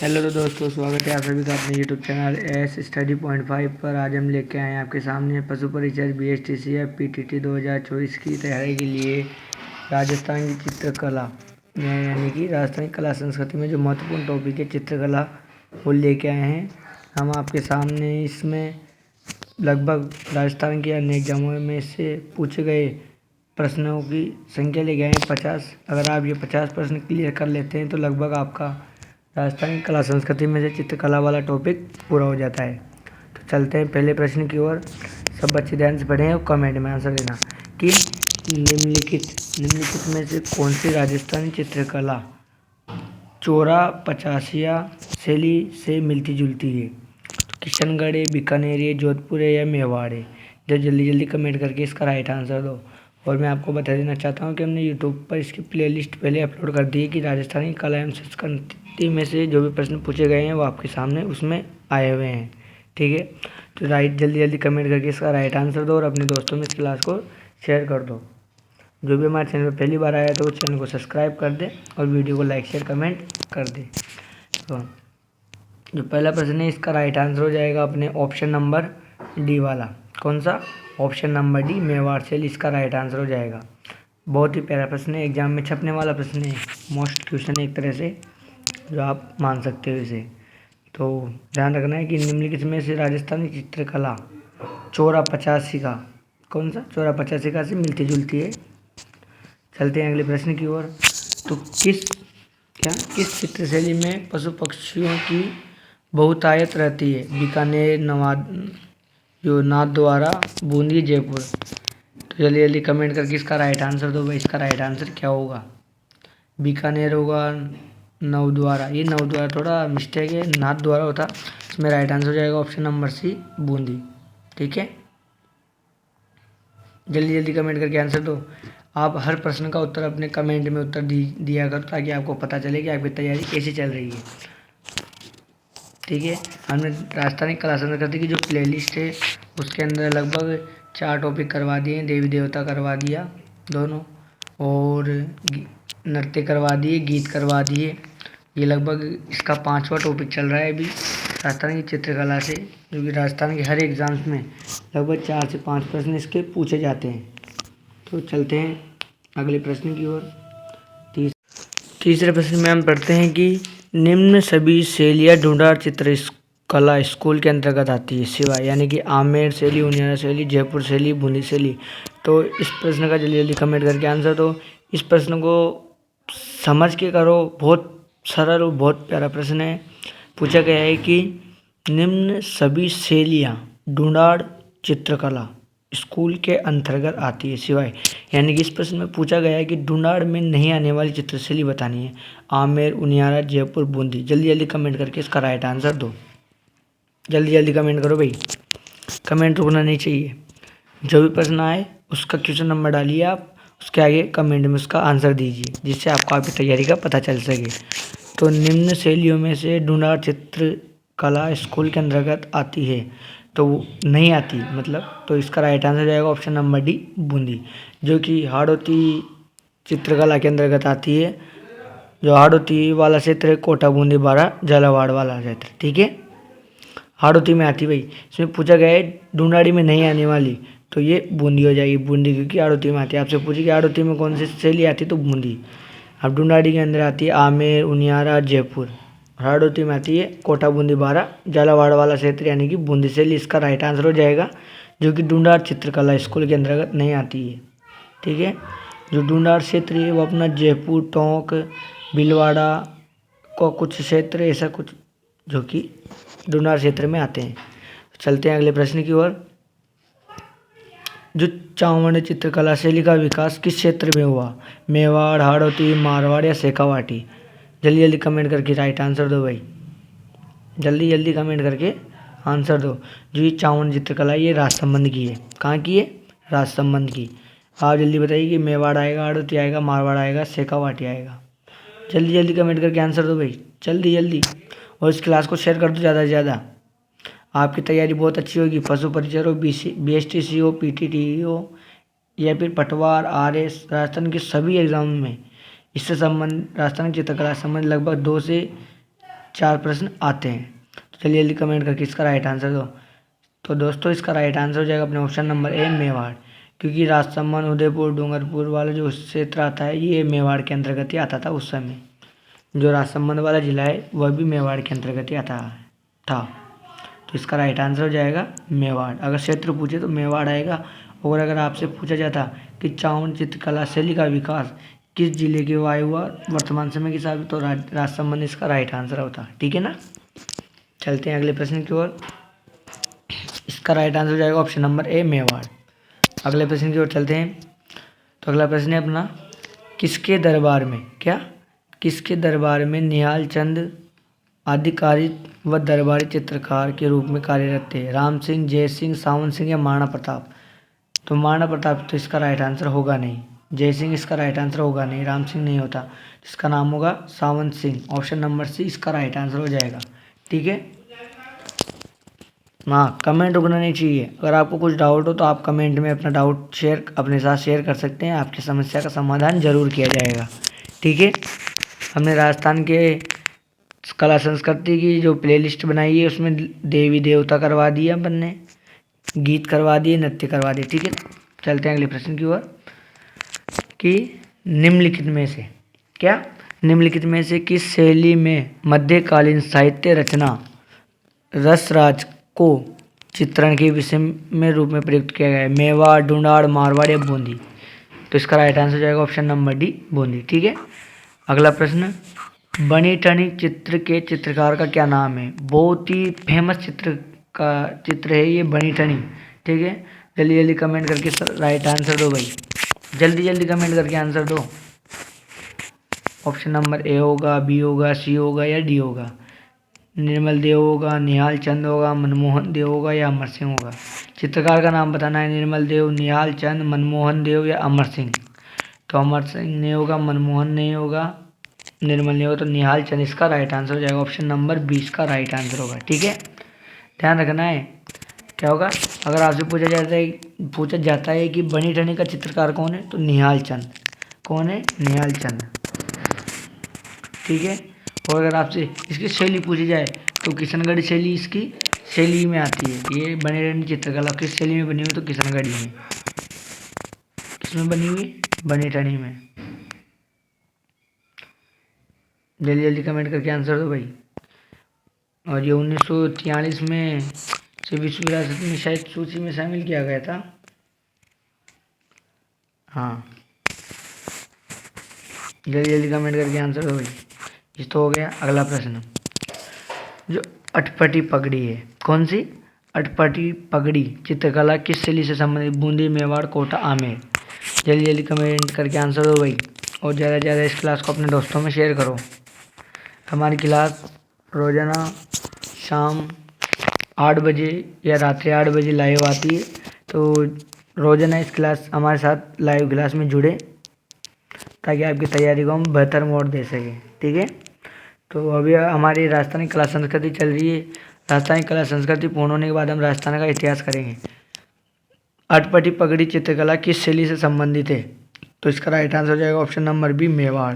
Hello तो दोस्तों, स्वागत है आप सभी का अपने YouTube channel S study point 5 पर। आज हम लेके आए हैं आपके सामने पशु परिचय BSTCF PTT 2024 की तैयारी के लिए राजस्थान की चित्रकला यानी कि राजस्थान की कला संस्कृति में जो महत्वपूर्ण टॉपिक है चित्रकला, वो लेके आए हैं हम आपके सामने। इसमें लगभग राजस्थान के अन्य एग्जामों में से पूछे गए प्रश्नों की संख्या लेके आए हैं 50। अगर आप ये 50 प्रश्न क्लियर कर लेते हैं तो लगभग आपका राजस्थान की कला संस्कृति में से चित्रकला वाला टॉपिक पूरा हो जाता है। तो चलते हैं पहले प्रश्न की ओर। सब बच्चे ध्यान से पढ़ें और कमेंट में आंसर देना कि निम्नलिखित में से कौन सी राजस्थानी चित्रकला चोरा पचासिया शैली से मिलती जुलती है। तो किशनगढ़ है, बीकानेर है, जोधपुर है या मेवाड़ है। जो जल्दी जल्दी कमेंट करके इसका राइट आंसर दो। और मैं आपको बता देना चाहता हूँ कि हमने यूट्यूब पर इसकी प्लेलिस्ट पहले अपलोड कर दी है कि राजस्थानी कला एवं संस्कृति में से जो भी प्रश्न पूछे गए हैं वो आपके सामने उसमें आए हुए हैं। ठीक है, तो जल्दी जल्दी कमेंट करके इसका राइट आंसर दो और अपने दोस्तों में इस क्लास को शेयर कर दो। जो भी हमारे चैनल पर पहली बार आया तो उस चैनल को सब्सक्राइब कर दे और वीडियो को लाइक शेयर कमेंट कर दे। तो जो पहला प्रश्न है इसका राइट आंसर हो जाएगा अपने ऑप्शन नंबर डी वाला। कौन सा? ऑप्शन नंबर डी, मेवाड़ शैली, इसका राइट आंसर हो जाएगा। बहुत ही प्यारा प्रश्न है, एग्जाम में छपने वाला प्रश्न है, मोस्ट क्वेश्चन एक तरह से, जो आप मान सकते हो इसे। तो ध्यान रखना है कि निम्नलिखित में से राजस्थानी चित्रकला चौरा पचासी का कौन सा चौरा पचासी का से मिलती जुलती है। चलते हैं अगले प्रश्न की ओर। तो किस चित्र शैली में पशु पक्षियों की बहुतायत रहती है? बीकानेर, नाथद्वारा, बूंदी, जयपुर। तो जल्दी जल्दी कमेंट करके इसका राइट आंसर दो भाई। इसका राइट आंसर क्या होगा? बीकानेर होगा, नवद्वारा। ये नवद्वारा थोड़ा मिस्टेक है, नाथद्वारा होता। इसमें राइट आंसर हो जाएगा ऑप्शन नंबर सी, बूंदी। ठीक है, जल्दी जल्दी कमेंट करके आंसर दो। आप हर प्रश्न का उत्तर अपने कमेंट में उत्तर दिया करो ताकि आपको पता चले कि आपकी तैयारी कैसी चल रही है। ठीक है, हमने राजस्थानी कला संस्कृति की जो प्लेलिस्ट है उसके अंदर लगभग 4 टॉपिक करवा दिए हैं। देवी देवता करवा दिया दोनों, और नृत्य करवा दिए, गीत करवा दिए। ये लगभग इसका 5वां टॉपिक चल रहा है अभी राजस्थान की चित्रकला से, जो कि राजस्थान के हर एग्जाम्स में लगभग 4 से 5 प्रश्न इसके पूछे जाते हैं। तो चलते हैं अगले प्रश्न की ओर। तीसरे प्रश्न में हम पढ़ते हैं कि निम्न सभी शैलियाँ ढूंढार चित्रकला स्कूल के अंतर्गत आती है सिवाय, यानी कि आमेर शैली, उनियारा शैली, जयपुर शैली, बूंदी शैली। तो इस प्रश्न का जल्दी जल्दी कमेंट करके आंसर दो। इस प्रश्न को समझ के करो, बहुत सरल और बहुत प्यारा प्रश्न है। पूछा गया है कि निम्न सभी शैलियाँ ढूंढार चित्रकला स्कूल के अंतर्गत आती है सिवाय, यानी कि इस प्रश्न में पूछा गया है कि ढूंढाड़ में नहीं आने वाली चित्रशैली बतानी है। आमेर, उनियारा, जयपुर, बूंदी। जल्दी जल्दी कमेंट करके इसका राइट आंसर दो। जल्दी जल्दी कमेंट करो भाई, कमेंट रुकना नहीं चाहिए। जो भी प्रश्न आए उसका क्वेश्चन नंबर डालिए आप, उसके आगे कमेंट में उसका आंसर दीजिए जिससे आपको आपकी तैयारी का पता चल सके। तो निम्न शैलियों में से ढूंढाड़ चित्रकला स्कूल के अंतर्गत आती है, तो नहीं आती मतलब, तो इसका राइट आंसर जाएगा ऑप्शन नंबर डी, बूंदी, जो कि हाड़ौती चित्रकला के अंतर्गत आती है। जो हाड़ौती वाला क्षेत्र है, कोटा, बूंदी, बारा, झालावाड़ वाला क्षेत्र। ठीक है, हाड़ौती में आती भाई। इसमें पूछा गया है ढूंढाड़ी में नहीं आने वाली, तो ये बूंदी हो जाएगी। बूंदी क्योंकि हाड़ौती में आती है। आपसे पूछे कि हाड़ौती में कौन सी शैली आती है, तो बूंदी। अब ढूंढाड़ी के अंदर आती है आमेर, उनियारा, जयपुर। हाड़ौती में आती है कोटा, बूंदी, बारा, झालावाड़ वाला क्षेत्र, यानी कि बूंदी शैली इसका राइट आंसर हो जाएगा, जो कि ढूंढाड़ चित्रकला स्कूल के अंतर्गत नहीं आती है। ठीक है, जो ढूंढाड़ क्षेत्र है वो अपना जयपुर, टोंक, भीलवाड़ा को कुछ क्षेत्र ऐसा कुछ जो कि ढूंढाड़ क्षेत्र में आते हैं। चलते हैं अगले प्रश्न की ओर। जो चावंड चित्रकला शैली का विकास किस क्षेत्र में हुआ? मेवाड़, हाड़ौती, मारवाड़ या शेखावाटी। जल्दी जल्दी कमेंट करके राइट आंसर दो भाई, जल्दी जल्दी कमेंट करके आंसर दो। जो ये चावंड चित्रकला ये राजसमंद की है। कहाँ की है? राजसमंद की। आप जल्दी बताइए कि मेवाड़ आएगा, हाड़ौती आएगा, मारवाड़ आएगा, शेखावाटी आएगा। जल्दी जल्दी कमेंट करके आंसर दो भाई, जल्दी जल्दी। और इस क्लास को शेयर कर दो ज़्यादा से ज़्यादा। आपकी तैयारी बहुत अच्छी होगी। पशु परिचय हो, BSTC हो, PTT हो, या फिर पटवार, RS, राजस्थान के सभी एग्जाम में इससे संबंध राजस्थान की चित्रकला संबंध लगभग 2 से 4 प्रश्न आते हैं। तो चलिए जल्दी कमेंट करके इसका राइट आंसर दो। तो दोस्तों इसका राइट आंसर हो जाएगा अपने ऑप्शन नंबर ए मेवाड़, क्योंकि राजसमंद, उदयपुर, डूंगरपुर वाला जो क्षेत्र आता है ये मेवाड़ के अंतर्गत ही आता था उस समय। जो राजसमंद वाला जिला है वह भी मेवाड़ के अंतर्गत ही आता था। तो इसका राइट आंसर हो जाएगा मेवाड़। अगर क्षेत्र पूछे तो मेवाड़ आएगा। और अगर आपसे पूछा जाता कि चावल चित्रकला शैली का विकास किस जिले के हुआ वर्तमान समय के हिसाब से, तो राजसमंद इसका राइट आंसर होता। ठीक है ना। चलते हैं अगले प्रश्न की ओर। इसका राइट आंसर हो जाएगा ऑप्शन नंबर ए मेवाड़। अगले प्रश्न की ओर चलते हैं। तो अगला प्रश्न है अपना, किसके दरबार में किसके दरबार में निहाल चंद आधिकारिक व दरबारी चित्रकार के रूप में कार्यरत थे? राम सिंह, जय सिंह, सावन सिंह या महाराणा प्रताप? तो महाराणा प्रताप तो इसका राइट आंसर होगा नहीं। जय सिंह इसका राइट आंसर होगा नहीं। राम सिंह नहीं होता। इसका नाम होगा सावन सिंह। ऑप्शन नंबर सी इसका राइट आंसर हो जाएगा। ठीक है। हाँ, कमेंट रुकना नहीं चाहिए। अगर आपको कुछ डाउट हो तो आप कमेंट में अपना डाउट अपने साथ शेयर कर सकते हैं। आपकी समस्या का समाधान जरूर किया जाएगा। ठीक है। हमने राजस्थान के कला संस्कृति की जो प्लेलिस्ट बनाई है उसमें देवी देवता करवा दिया अपन ने, गीत करवा दिए, नृत्य करवा दिए। ठीक है। चलते हैं अगले प्रश्न की ओर कि निम्नलिखित में से किस शैली में मध्यकालीन साहित्य रचना रसराज को चित्रण के विषय में रूप में प्रयुक्त किया गया है? मेवाड़, ढूंढाड़, मारवाड़ या बूंदी? तो इसका राइट आंसर हो जाएगा ऑप्शन नंबर डी बूंदी। ठीक है। अगला प्रश्न, बनी ठनी चित्र के चित्रकार का क्या नाम है? बहुत ही फेमस चित्र है ये बनी ठनी। ठीक है। जल्दी जल्दी कमेंट करके राइट आंसर दो भाई। जल्दी जल्दी कमेंट करके आंसर दो। ऑप्शन नंबर ए होगा, बी होगा, सी होगा या डी होगा? निर्मल देव होगा, निहाल चंद होगा, मनमोहन देव होगा या अमर सिंह होगा? चित्रकार का नाम बताना है। निर्मल देव, निहाल चंद, मनमोहन देव या अमर सिंह? तो अमर सिंह नहीं होगा, मनमोहन नहीं होगा, निर्मल नहीं होगा, तो निहाल चंद इसका राइट आंसर हो जाएगा। ऑप्शन नंबर 20 का राइट आंसर होगा। ठीक है। ध्यान रखना है। क्या होगा? अगर आपसे पूछा जाता है कि बनी ठनी का चित्रकार कौन है, तो निहाल चंद। कौन है? निहाल चंद। ठीक है। और अगर आपसे इसकी शैली पूछी जाए तो किशनगढ़ी शैली इसकी शैली में आती है। ये बनी ठनी चित्रकला किस शैली में बनी हुई? तो किशनगढ़ी में। किसमें बनी हुई? बनी ठनी में। जल्दी जल्दी कमेंट करके आंसर दो भाई। और ये 1943 में से विश्व विरासत में शायद सूची में शामिल किया गया था। हाँ, जल्दी जल्दी कमेंट करके आंसर दो भाई। इस तो हो गया। अगला प्रश्न, जो अटपटी पगड़ी है, कौन सी? अटपटी पगड़ी चित्रकला किस शैली से संबंधित? बूंदी, मेवाड़, कोटा, आमेर? जल्दी जल्दी कमेंट करके आंसर दो भाई। और ज़्यादा से ज़्यादा इस क्लास को अपने दोस्तों में शेयर करो। हमारी क्लास रोज़ाना शाम 8 बजे या रात्रि 8 बजे लाइव आती है। तो रोज़ाना इस क्लास हमारे साथ लाइव क्लास में जुड़े, ताकि आपकी तैयारी को हम बेहतर मोड़ दे सकें। ठीक है। तो अभी हमारी राजस्थानी कला संस्कृति चल रही है। राजस्थानी कला संस्कृति पूर्ण होने के बाद हम राजस्थान का इतिहास करेंगे। अटपटी पगड़ी चित्रकला किस शैली से संबंधित है? तो इसका राइट आंसर हो जाएगा ऑप्शन नंबर बी मेवाड़।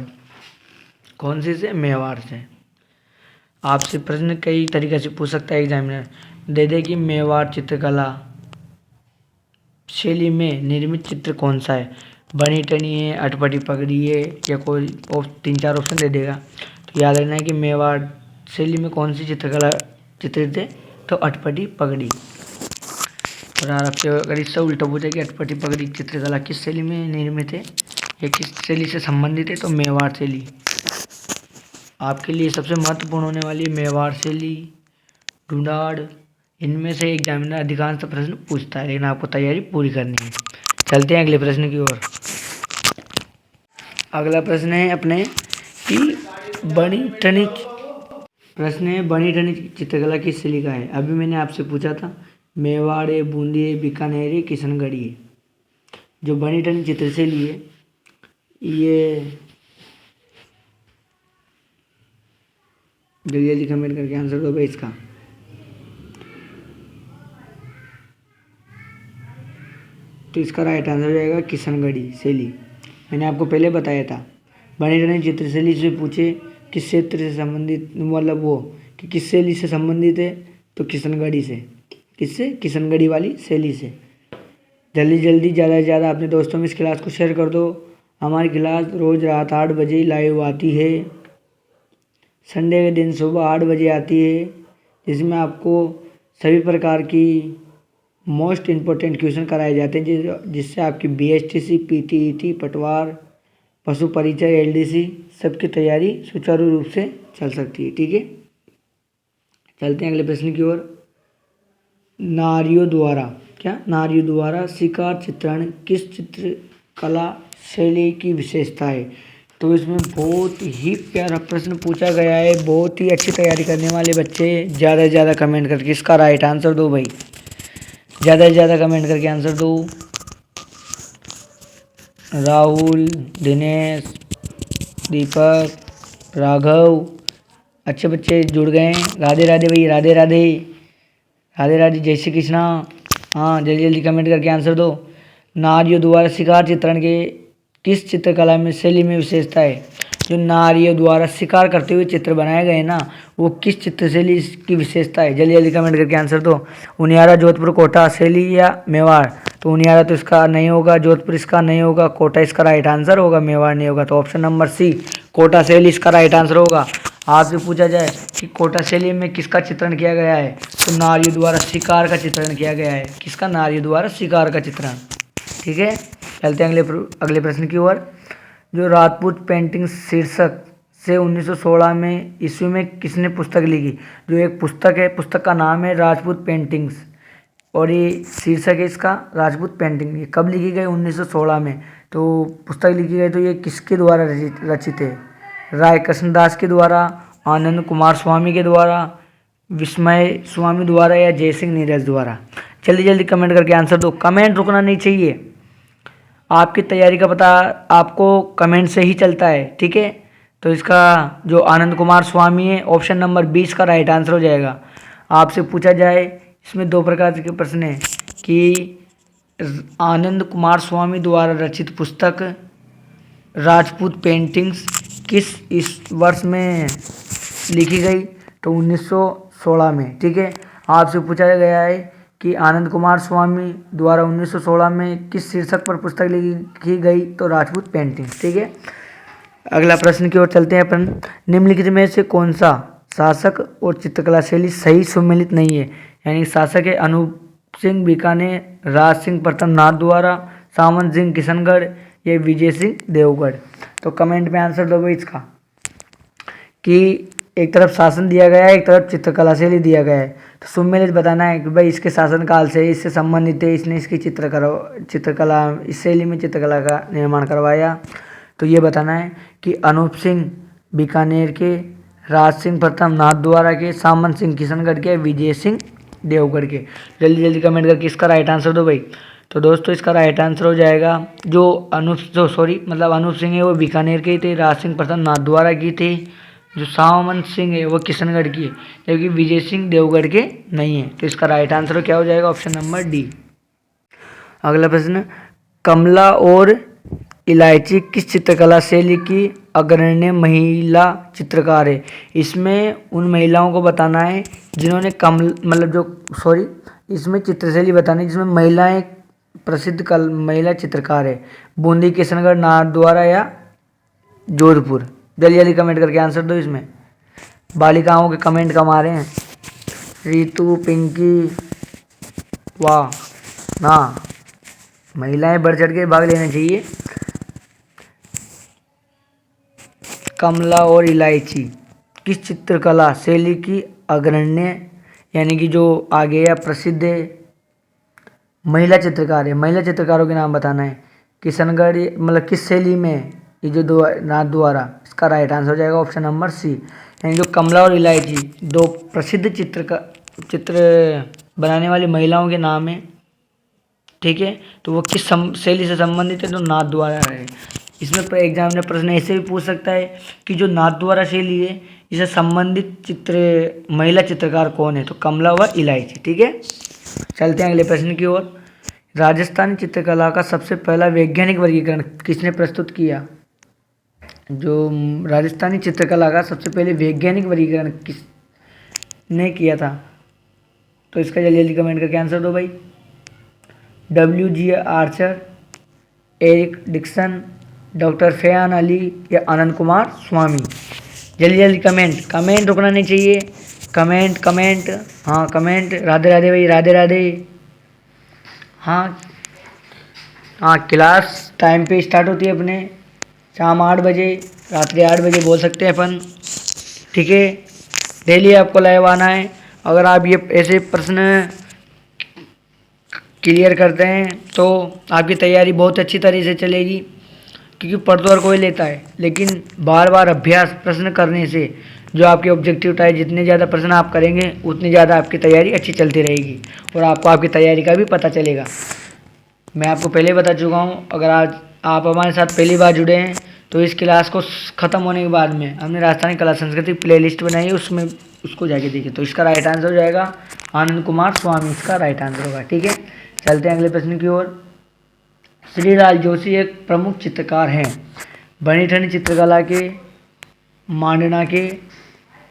कौन सी से? मेवाड़ से। आपसे प्रश्न कई तरीके से पूछ सकता है एग्जामिनर। दे कि मेवाड़ चित्रकला शैली में निर्मित चित्र कौन सा है? बनी ठनी है, अटपटी पगड़ी है, या कोई 3-4 ऑप्शन दे देगा। तो याद रखना है कि मेवाड़ शैली में कौन सी चित्रकला चित्रित है? तो अटपटी पगड़ी। और आपसे अगर इससे उल्टा पूछे कि अटपटी पगड़ी चित्रकला किस शैली में निर्मित है या किस शैली से संबंधित है, तो मेवाड़ शैली। आपके लिए सबसे महत्वपूर्ण होने वाली मेवाड़ शैली, ढूंढाड़, इनमें से एग्जामिनर अधिकांश प्रश्न पूछता है, लेकिन आपको तैयारी पूरी करनी है। चलते हैं अगले प्रश्न की ओर। अगला प्रश्न है अपने कि बनी ठनी चित्रकला किस शैली का है? अभी मैंने आपसे पूछा था मेवाड़ है, बूंदी है, बीकानेर है, किशनगढ़ी है। जो बनी ठनी चित्र शैली है ये जल्दी जल्दी कमेंट करके आंसर दो भाई इसका। तो इसका राइट आंसर हो जाएगा किशनगढ़ी शैली। मैंने आपको पहले बताया था। बनी ठनी चित्र शैली से पूछे किस क्षेत्र से संबंधित, मतलब वो कि किस शैली से संबंधित है, तो किशनगढ़ी से। किससे? किशनगढ़ी वाली शैली से। जल्दी जल्दी ज़्यादा से ज़्यादा अपने दोस्तों में इस क्लास को शेयर कर दो। हमारी क्लास रोज़ रात 8 बजे लाइव आती है, संडे के दिन सुबह 8 बजे आती है, जिसमें आपको सभी प्रकार की मोस्ट इम्पोर्टेंट क्वेश्चन कराए जाते हैं, जिससे आपकी BSTC, PTET, पटवार, पशु परिचय, LDC सबकी तैयारी सुचारू रूप से चल सकती है। ठीक है, चलते हैं अगले प्रश्न की ओर। नारियों द्वारा, क्या? नारियों द्वारा शिकार चित्रण किस चित्रकला शैली की विशेषता है? तो इसमें बहुत ही प्यारा प्रश्न पूछा गया है। बहुत ही अच्छी तैयारी करने वाले बच्चे ज़्यादा से ज़्यादा कमेंट करके इसका राइट आंसर दो भाई। ज़्यादा से ज़्यादा कमेंट करके आंसर दो। राहुल, दिनेश, दीपक, राघव, अच्छे बच्चे जुड़ गए हैं। राधे राधे भाई, राधे राधे, राधे राधे, जय श्री कृष्णा। हाँ, जल्दी जल्दी कमेंट करके आंसर दो। नारियों द्वारा शिकार चित्रण के किस चित्रकला में शैली में विशेषता है? जो नारियों द्वारा शिकार करते हुए चित्र बनाए गए ना, वो किस चित्र शैली की विशेषता है? जल्दी जल्दी कमेंट करके आंसर दो। उनियारा, जोधपुर, कोटा शैली या मेवाड़? तो उनियारा तो इसका नहीं होगा, जोधपुर इसका नहीं होगा, कोटा इसका राइट आंसर होगा, मेवाड़ नहीं होगा। तो ऑप्शन नंबर सी, कोटा शैली इसका राइट आंसर होगा। आपसे पूछा जाए कि कोटा शैली में किसका चित्रण किया गया है, तो नारियों द्वारा शिकार का चित्रण किया गया है। किसका? नारियों द्वारा शिकार का चित्रण। ठीक है, चलते हैं अगले प्रश्न की ओर। जो राजपूत पेंटिंग शीर्षक से 1916 में ईस्वी में किसने पुस्तक लिखी? जो एक पुस्तक है, पुस्तक का नाम है राजपूत पेंटिंग्स, और ये शीर्षक है इसका राजपूत पेंटिंग। ये कब लिखी गई? 1916 में। तो पुस्तक लिखी गई तो ये किसके द्वारा रचित है? राय कृष्णदास के द्वारा, आनंद कुमार स्वामी के द्वारा, विस्मय स्वामी द्वारा, या जयसिंह नीरज द्वारा? जल्दी जल्दी कमेंट करके आंसर दो। कमेंट रुकना नहीं चाहिए। आपकी तैयारी का पता आपको कमेंट से ही चलता है। ठीक है, तो इसका जो आनंद कुमार स्वामी है, ऑप्शन नंबर 20 का राइट आंसर हो जाएगा। आपसे पूछा जाए, इसमें दो प्रकार के प्रश्न हैं कि आनंद कुमार स्वामी द्वारा रचित पुस्तक राजपूत पेंटिंग्स किस इस वर्ष में लिखी गई? तो 1916 में। ठीक है, आपसे पूछा गया है कि आनंद कुमार स्वामी द्वारा 1916 में किस शीर्षक पर पुस्तक लिखी गई? तो राजपूत पेंटिंग। ठीक है, अगला प्रश्न की ओर चलते हैं अपन। निम्नलिखित में से कौन सा शासक और चित्रकला शैली सही सम्मिलित नहीं है? यानी शासक है अनूप सिंह बीकानेर, राज सिंह प्रथम नाथ द्वारा, सामंत सिंह किशनगढ़, या विजय सिंह देवगढ़? तो कमेंट में आंसर दो भाई इसका, कि एक तरफ शासन दिया गया है, एक तरफ चित्रकला शैली दिया गया है। तो सुमेलित बताना है कि भाई इसके शासनकाल से, इससे संबंधित है, इसने इसकी चित्रकला इस शैली में चित्रकला का निर्माण करवाया। तो ये बताना है कि अनूप सिंह बीकानेर के, राज सिंह प्रथम नाथ द्वारा के, सामंत सिंह किशनगढ़ के, विजय सिंह देवगढ़ के? जल्दी जल्दी कमेंट करके इसका राइट आंसर दो भाई। तो दोस्तों इसका राइट आंसर हो जाएगा जो अनूप सिंह है वो बीकानेर के थे, राज सिंह प्रथम नाथ द्वारा की थे, जो सामंत सिंह है वो किशनगढ़ की है, जबकि विजय सिंह देवगढ़ के नहीं है। तो इसका राइट आंसर क्या हो जाएगा? Option number D. अगला प्रश्न, कमला और इलायची किस चित्रकला शैली की अग्रणी महिला चित्रकार है? इसमें उन महिलाओं को बताना है जिन्होंने इसमें चित्रशैली बतानी है जिसमें महिलाएं प्रसिद्ध महिला चित्रकार है। बूंदी, किशनगढ़, नाथ द्वारा, या जोधपुर? जल्दी जल्दी कमेंट करके आंसर दो। इसमें बालिकाओं के कमेंट कम आ रहे हैं। रितु, पिंकी, वाह ना, महिलाएं बढ़ चढ़ के भाग लेना चाहिए। कमला और इलायची किस चित्रकला शैली की अग्रण्य, यानी कि जो आगे या प्रसिद्ध महिला चित्रकार है? महिला चित्रकारों के नाम बताना है। किशनगढ़ किस शैली में? ये जो नाथ द्वारा, इसका राइट आंसर हो जाएगा ऑप्शन नंबर सी। यानी जो कमला और इलायची दो प्रसिद्ध चित्र बनाने वाली महिलाओं के नाम है। ठीक है, तो वो किस शैली से संबंधित है? तो नाथ द्वारा है। इसमें एग्जाम में प्रश्न ऐसे भी पूछ सकता है कि जो नाथ द्वारा शैली है इससे संबंधित महिला चित्रकार कौन है? तो कमला व इलायची। ठीक है, चलते हैं अगले प्रश्न की ओर। राजस्थानी चित्रकला का सबसे पहला वैज्ञानिक वर्गीकरण किसने प्रस्तुत किया? जो राजस्थानी चित्रकला का सबसे पहले वैज्ञानिक वर्गीकरण किसने किया था? तो इसका जल्दी जल्दी कमेंट करके आंसर दो भाई। WG Archer, Eric Dixon, doctor Fayan Ali या आनंद कुमार स्वामी? जल्दी जल्दी कमेंट, कमेंट रुकना नहीं चाहिए। कमेंट कमेंट, हाँ कमेंट। राधे राधे भाई, राधे राधे। हाँ हाँ, क्लास टाइम पे स्टार्ट होती है अपने, शाम 8 बजे, रात्रि 8 बजे बोल सकते हैं अपन, ठीक है। डेली आपको लाइव आना है। अगर आप ये ऐसे प्रश्न क्लियर करते हैं तो आपकी तैयारी बहुत अच्छी तरह से चलेगी, क्योंकि पढ़ तो हर कोई लेता है, लेकिन बार बार अभ्यास प्रश्न करने से जो आपके ऑब्जेक्टिव टाइप, जितने ज़्यादा प्रश्न आप करेंगे उतनी ज़्यादा आपकी तैयारी अच्छी चलती रहेगी और आपको आपकी तैयारी का भी पता चलेगा। मैं आपको पहले बता चुका हूँ, अगर आज आप हमारे साथ पहली बार जुड़े हैं तो इस क्लास को ख़त्म होने के बाद में हमने राजस्थानी कला संस्कृति प्लेलिस्ट बनाई है, उसमें उसको जाके देखिए। तो इसका राइट आंसर हो जाएगा आनंद कुमार स्वामी, इसका राइट आंसर होगा, ठीक है। चलते हैं अगले प्रश्न की ओर। श्रीलाल जोशी एक प्रमुख चित्रकार हैं। बनी ठनी चित्रकला के, मांडना के,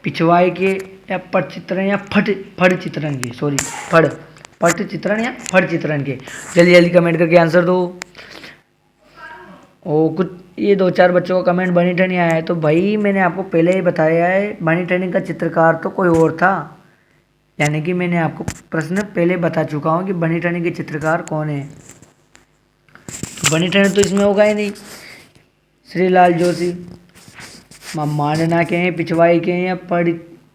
पिछवाई के या पट चित्रण या फट चित्रण के, सॉरी पट चित्रण या फट चित्रण के? जल्दी जल्दी कमेंट करके आंसर दो। ओ कुछ ये 2-4 बच्चों का कमेंट बनी ठनी आया है, तो भाई मैंने आपको पहले ही बताया है, बनी ठनी का चित्रकार तो कोई और था, यानी कि मैंने आपको प्रश्न पहले बता चुका हूँ कि बनी ठनी के चित्रकार कौन है। बनी ठनी तो इसमें होगा ही नहीं। श्रीलाल जोशी मांडना के हैं, पिछवाई के हैं या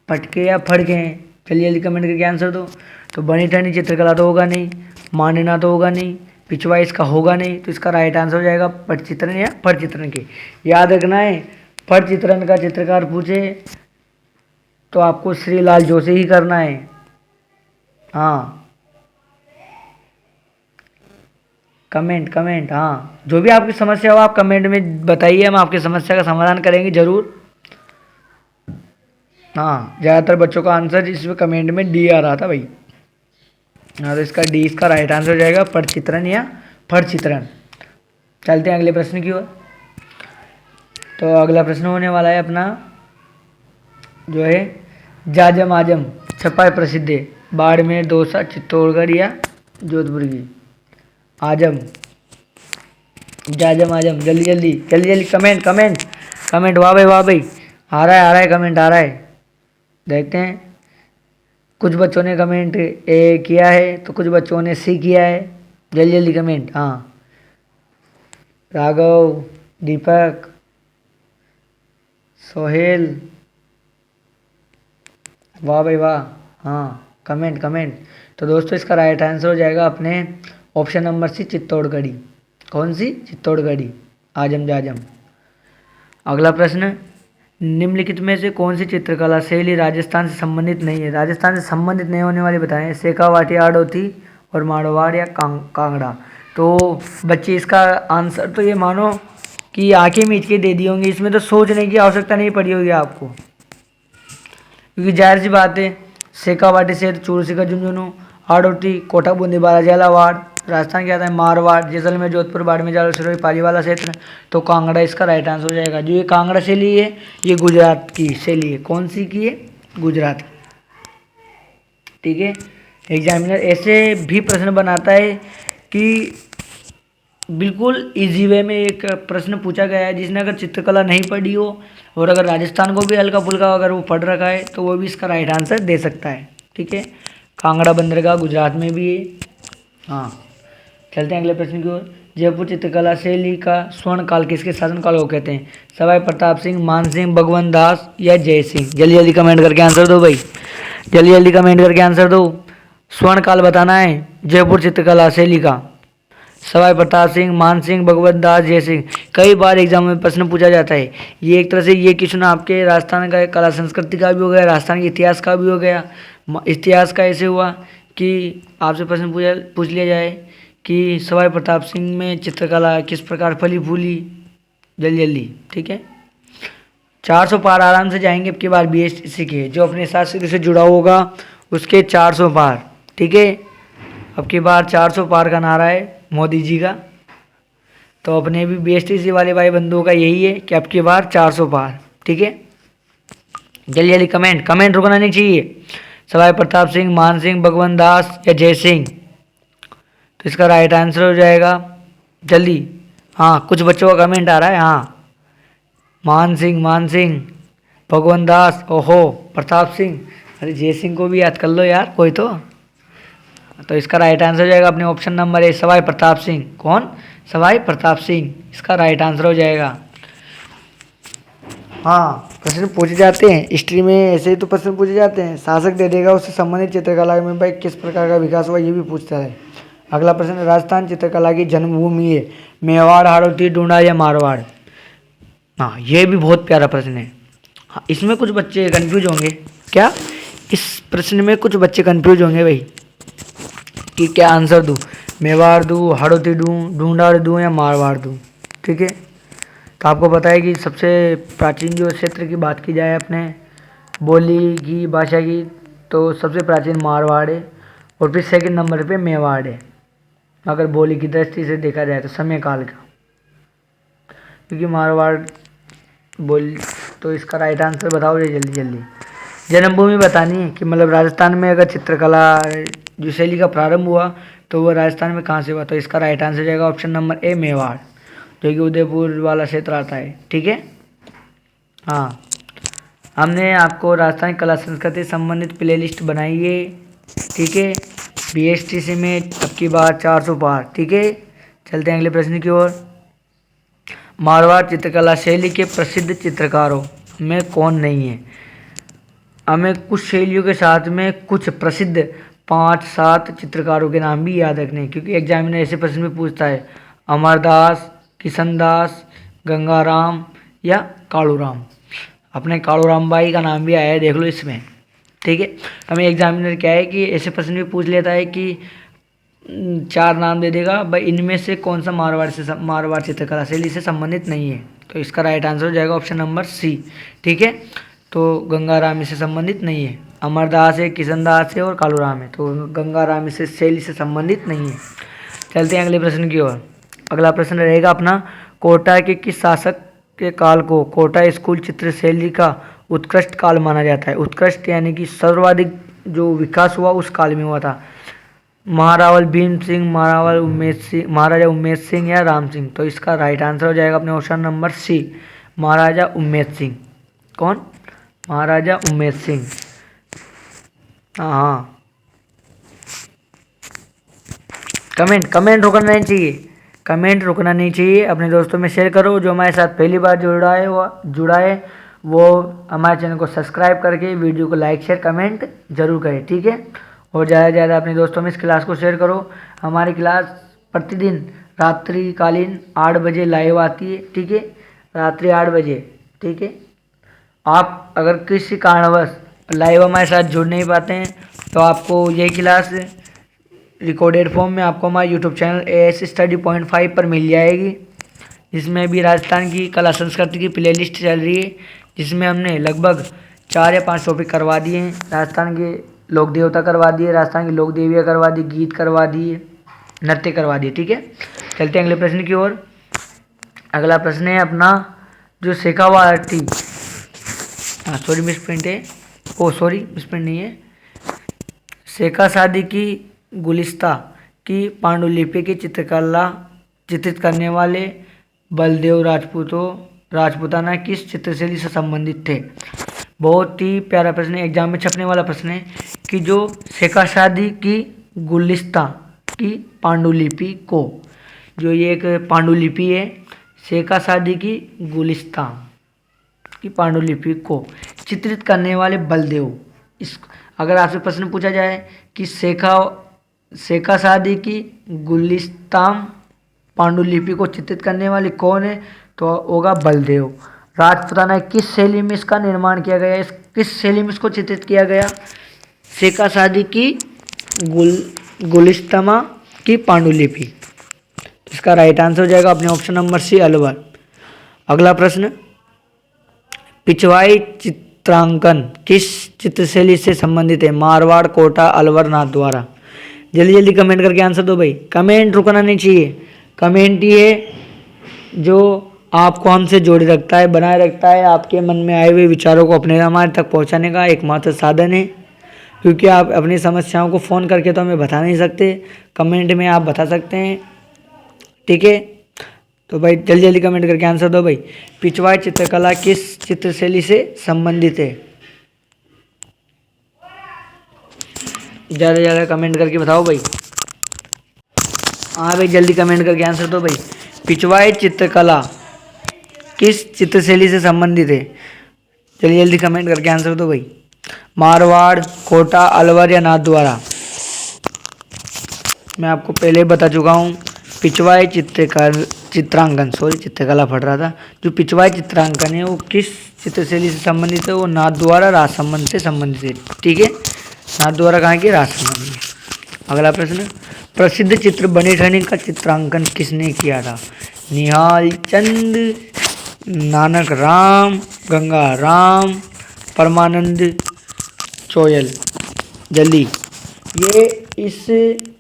पटके या फड़ के हैं? जल्दी जल्दी कमेंट करके आंसर दो। तो बनी ठनी चित्रकला तो होगा नहीं, मांडना तो होगा नहीं, पिछवाई इसका होगा नहीं, तो इसका राइट आंसर हो जाएगा पट चित्रण या फड़ चित्रण के। याद रखना है, फड़ चित्रण का चित्रकार पूछे तो आपको श्रीलाल जोशी ही करना है। हाँ कमेंट कमेंट, हाँ जो भी आपकी समस्या हो आप कमेंट में बताइए, हम आपकी समस्या का समाधान करेंगे ज़रूर। हाँ ज़्यादातर बच्चों का आंसर इसमें कमेंट में डी आ रहा था भाई। हाँ तो इसका डी, इसका राइट आंसर हो जाएगा पट चित्रण या फट चित्रण। चलते हैं अगले प्रश्न की ओर। तो अगला प्रश्न होने वाला है अपना जो है जाजम आजम छपाई प्रसिद्ध है। बाड़मेर, दौसा, चित्तौड़गढ़ या जोधपुर की? आजम, जाजम आजम, जल्दी जल्दी जल्दी जल्दी कमेंट कमेंट कमेंट। वाह भाई वाह भाई, आ रहा है कमेंट आ रहा है। देखते हैं, कुछ बच्चों ने कमेंट ए किया है तो कुछ बच्चों ने सी किया है। जल्दी जल्दी कमेंट। हाँ राघव, दीपक, सोहेल, वाह भाई वाह, हाँ कमेंट कमेंट। तो दोस्तों इसका राइट आंसर हो जाएगा अपने ऑप्शन नंबर सी, चित्तौड़गढ़ी। कौन सी? चित्तौड़गढ़ी, आजम जाजम। अगला प्रश्न, निम्नलिखित में से कौन सी चित्रकला शैली राजस्थान से संबंधित नहीं है? राजस्थान से संबंधित नहीं होने वाली बताएं। शेखावाटी, आड़ोती और मारवाड़ या कांगड़ा? तो बच्चे इसका आंसर तो ये मानो कि आंखें मीच के दे दी होंगी, इसमें तो सोचने की आवश्यकता नहीं पड़ी होगी आपको, क्योंकि जाहिर सी बात है शेखावाटी से चूरसीका झुंझुनू, आड़ोती कोटा बूंदी बाला झालावाड़, राजस्थान क्या आता है मारवाड़, जैसलमेर, जोधपुर, बाड़मेर, जालौर, सिरोही, पालीवाला क्षेत्र। तो कांगड़ा इसका राइट आंसर हो जाएगा। जो ये कांगड़ा शैली है ये गुजरात की शैली है। कौन सी की है? गुजरात की, ठीक है। एग्जामिनर ऐसे भी प्रश्न बनाता है कि बिल्कुल इजी वे में एक प्रश्न पूछा गया है, जिसने अगर चित्रकला नहीं पढ़ी हो और अगर राजस्थान को भी हल्का फुल्का अगर वो पढ़ रखा है तो वो भी इसका राइट आंसर दे सकता है, ठीक है। कांगड़ा बंदरगाह गुजरात में भी है। हाँ चलते हैं अगले प्रश्न की ओर। जयपुर चित्रकला शैली का स्वर्ण काल किसके शासनकाल को कहते हैं? सवाई प्रताप सिंह, मान सिंह, भगवंत दास या जय सिंह? जल्दी जल्दी कमेंट करके आंसर दो भाई, जल्दी जल्दी कमेंट करके आंसर दो। स्वर्ण काल बताना है जयपुर चित्रकला शैली का। सवाई प्रताप सिंह, मान सिंह, भगवत दास, जय सिंह। कई बार एग्जाम में प्रश्न पूछा जाता है। ये एक तरह से ये क्वेश्चन आपके राजस्थान का कला संस्कृति का भी हो गया, राजस्थान के इतिहास का भी हो गया। इतिहास का ऐसे हुआ कि आपसे प्रश्न पूछ लिया जाए कि सवाई प्रताप सिंह में चित्रकला किस प्रकार फली फूली। जल्दी जल्दी, ठीक है। 400 पार आराम से जाएंगे। अब की बार BSc के जो अपने शास्त्र से जुड़ा होगा उसके 400 पार, ठीक है। अब की बार 400 पार का नारा है मोदी जी का। तो अपने भी BSTC वाले भाई बंधुओं का यही है कि अब की बार 400 पार। ठीक है, जल्दी जल्दी कमेंट रुकना नहीं चाहिए। सवाई प्रताप सिंह, मान सिंह, भगवंत दास या जय सिंह, तो इसका राइट आंसर हो जाएगा जल्दी। हाँ, कुछ बच्चों का कमेंट आ रहा है। हाँ, मान सिंह, भगवंत दास, ओहो, प्रताप सिंह, अरे जय सिंह को भी याद कर लो यार कोई तो इसका राइट आंसर हो जाएगा अपने ऑप्शन नंबर ए, सवाई प्रताप सिंह। कौन? सवाई प्रताप सिंह, इसका राइट आंसर हो जाएगा। हाँ, प्रश्न पूछे जाते हैं हिस्ट्री में, ऐसे ही तो प्रश्न पूछे जाते हैं। शासक दे देगा उससे संबंधित चित्रकला में भाई किस प्रकार का विकास हुआ, ये भी पूछता है। अगला प्रश्न, राजस्थान चित्रकला की जन्मभूमि है मेवाड़, हाड़ौती, डूंडा या मारवाड़? हाँ, ये भी बहुत प्यारा प्रश्न है। हाँ, इसमें कुछ बच्चे कंफ्यूज होंगे। क्या? इस प्रश्न में कुछ बच्चे कंफ्यूज होंगे भाई कि क्या आंसर दूँ, मेवाड़ दूँ, हाड़ौती दूँ, डूंडा दूँ या मारवाड़ दूँ? ठीक है, तो आपको पता है कि सबसे प्राचीन जो क्षेत्र की बात की जाए अपने बोली की, भाषा की, तो सबसे प्राचीन मारवाड़ है और फिर सेकंड नंबर पे मेवाड़ है, अगर बोली की दृष्टि से देखा जाए तो समय काल का, क्योंकि मारवाड़ बोल। तो इसका राइट आंसर बताओ जल्दी जल्दी। जन्मभूमि बतानी है कि मतलब राजस्थान में अगर चित्रकला जो शैली का प्रारंभ हुआ तो वो राजस्थान में कहाँ से हुआ, तो इसका राइट आंसर जाएगा ऑप्शन नंबर ए, मेवाड़, जो कि उदयपुर वाला क्षेत्र आता है। ठीक है, हाँ, हमने आपको राजस्थान कला संस्कृति संबंधित प्ले लिस्ट बनाई है। ठीक है, BSTC में अब की बार 400 पार। ठीक है, चलते हैं अगले प्रश्न की ओर। मारवाड़ चित्रकला शैली के प्रसिद्ध चित्रकारों में कौन नहीं है? हमें कुछ शैलियों के साथ में कुछ प्रसिद्ध 5-7 चित्रकारों के नाम भी याद रखने हैं, क्योंकि एग्जामिनर ऐसे प्रश्न में पूछता है, अमरदास, किशनदास, गंगाराम या कालूराम। अपने कालूराम भाई का नाम भी आया है, देख लो इसमें। ठीक है, हमें एग्जामिनर क्या है कि ऐसे प्रश्न भी पूछ लेता है कि 4 नाम दे देगा भाई, इनमें से कौन सा मारवाड़ चित्रकला शैली से संबंधित नहीं है, तो इसका राइट आंसर हो जाएगा ऑप्शन नंबर सी। ठीक है, तो गंगाराम इससे संबंधित नहीं है, अमरदास है, किशनदास है और कालूराम है, तो गंगाराम इससे शैली से संबंधित नहीं है। चलते हैं अगले प्रश्न की ओर। अगला प्रश्न रहेगा अपना, कोटा के किस शासक के काल को कोटा स्कूल चित्र शैली का उत्कृष्ट काल माना जाता है? उत्कृष्ट यानी कि सर्वाधिक जो विकास हुआ उस काल में हुआ था। महारावल भीम सिंह, महाराजा उमेश सिंह या राम सिंह? तो इसका राइट आंसर हो जाएगा अपने ऑप्शन नंबर सी, महाराजा उमेश सिंह। कौन? महाराजा उमेश सिंह। हाँ, कमेंट रुकना नहीं चाहिए, कमेंट रुकना नहीं चाहिए। अपने दोस्तों में शेयर करो। जो हमारे साथ पहली बार जुड़ा है वो हमारे चैनल को सब्सक्राइब करके वीडियो को लाइक शेयर कमेंट जरूर करें। ठीक है, और ज़्यादा से ज़्यादा अपने दोस्तों में इस क्लास को शेयर करो। हमारी क्लास प्रतिदिन रात्रिकालीन 8 बजे लाइव आती है। ठीक है, रात्रि 8 बजे। ठीक है, आप अगर किसी कारणवश लाइव हमारे साथ जुड़ नहीं पाते हैं तो आपको यही क्लास रिकॉर्डेड फॉर्म में आपको हमारे YouTube channel AS Study Point 5 पर मिल जाएगी, जिसमें भी राजस्थान की कला संस्कृति की प्ले लिस्ट चल रही है, जिसमें हमने लगभग 4 या 5 टॉपिक करवा दिए हैं। राजस्थान के लोक देवता करवा दिए, राजस्थान की लोक देवियाँ करवा दी, गीत करवा दिए, नृत्य करवा दिए। ठीक है, चलते हैं अगले प्रश्न की ओर। अगला प्रश्न है अपना, जो शेखावाटी, सॉरी मिसप्रिंट है, मिसप्रिंट नहीं है, शेखा सादी की गुलिस्ता की पांडुलिपि की चित्रकला चित्रित करने वाले बलदेव राजपूताना किस चित्रशैली से संबंधित थे? बहुत ही प्यारा प्रश्न है, एग्जाम में छपने वाला प्रश्न है कि जो शेखा सादी की गुलिस्ता की पांडुलिपि को, जो ये एक पांडुलिपि है, शेखा सादी की गुलिस्ता की पांडुलिपि को चित्रित करने वाले बलदेव, इस अगर आपसे प्रश्न पूछा जाए कि शेखा सादी की गुलिस्तान पांडुलिपि को चित्रित करने वाले कौन है, तो होगा बलदेव। राजपूताना किस शैली में इसका निर्माण किया गया, किस शैली में इसको चित्रित किया गया? शेखा सादी की गुलिस्तान की पांडुलिपि। इसका राइट आंसर हो जाएगा अपने ऑप्शन नंबर सी, अलवर। अगला प्रश्न, पिछवाई चित्रांकन किस चित्रशैली से संबंधित है? मारवाड़, कोटा, अलवर, नाथद्वारा? जल्दी जल्दी कमेंट करके आंसर दो भाई, कमेंट रुकना नहीं चाहिए। कमेंट ही है जो आपको हमसे जोड़े रखता है, बनाए रखता है, आपके मन में आए हुए विचारों को अपने हमारे तक पहुंचाने का एकमात्र साधन है। क्योंकि आप अपनी समस्याओं को फ़ोन करके तो हमें बता नहीं सकते, कमेंट में आप बता सकते हैं। ठीक है, तो भाई जल्दी जल्दी कमेंट करके आंसर दो भाई। पिछवाई चित्रकला किस चित्रशैली से संबंधित है? ज़्यादा से ज़्यादा कमेंट करके बताओ भाई। हाँ भाई, जल्दी कमेंट करके आंसर दो भाई। पिछवाई चित्रकला किस चित्रशैली से संबंधित है? जल्दी जल्दी कमेंट करके आंसर दो भाई। मारवाड़, कोटा, अलवर या नाथद्वारा? मैं आपको पहले बता चुका हूँ, पिछवाई चित्रकला पढ़ रहा था। जो पिछवाई चित्रांकन है वो किस चित्रशैली से संबंधित है? वो नाथद्वारा राजसमंद से संबंधित है। ठीक है, नाथद्वारा कहाँ की? राजसमंद में। अगला प्रश्न, प्रसिद्ध चित्र बनी ठनी का चित्रांकन किसने किया था? निहाल चंद, नानक राम, गंगा राम, परमानंद चोयल? जल्दी, ये इस